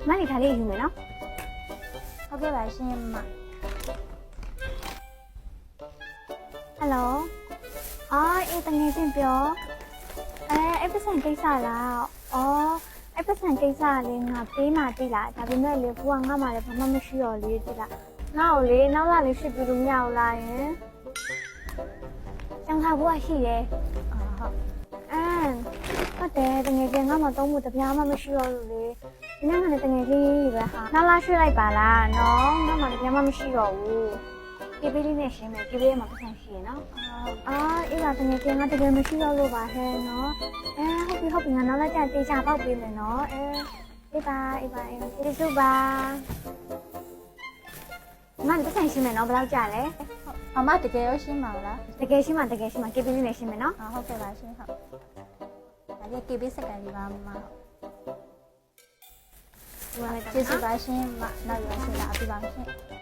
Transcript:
မလေးထားလေးယူမယ်နော် ဟုတ်ကဲ့ပါရှင်မ ဟယ်လိုအေးတငယ်ချင်းပြောအဲ့ပတ်စံကိစ္စလားအဲ့ပတ်စံကိစ္စလေးငါပေးမှတိလားဒါပေမဲ့လေကိုကငါမှလည်းဘာမှမရှိတော့လေတိလားငါ့ကိုလေနောက်လာလေးဖြစ်ပြီးလို့မရဘူးလားယင်ကျန်ခါဘောရှိတယ်ဟုတ်တယ်တငယ်ချင်းငါမှသုံးဖို့တပြားမှမရှိတော့လို့လေဒီနေ့ကလည်းတငယ်ချင်းကြီးပဲဟာနောက်လာရွှေ့လိုက်ပါလားနော်ငါမှတပြားမှမရှိတော့ဘူးကေပေးလေးနဲ့ရှင်းမယ်ကေပေးမှာပတ်စံရှိရနော်အေးပါတကယ်ကျငါတကယ်မရှိတော့လို့ပါဟဲ့နော်ဟုတ်ပြီငါနောက်လိုက်ကြတေချာပေါက်ပေးမယ်နော်အေးပါကျေးဇူးပါမန်ပတ်စံရှင်းမယ်နော်ဘယ်လောက်ကြာလဲ အမတကယ်ရောရှင်းပါလား တကယ်ရှင်းမှကေပေးလေးနဲ့ရှင်းမယ်နော် ဟုတ်ကဲ့ပါရှင်ဟုတ်ဒါလေးကေပေးစကန်လေးပါမမကျေးဇူးပါရှင်မနောက်ရရှင်လာပြပါရှင်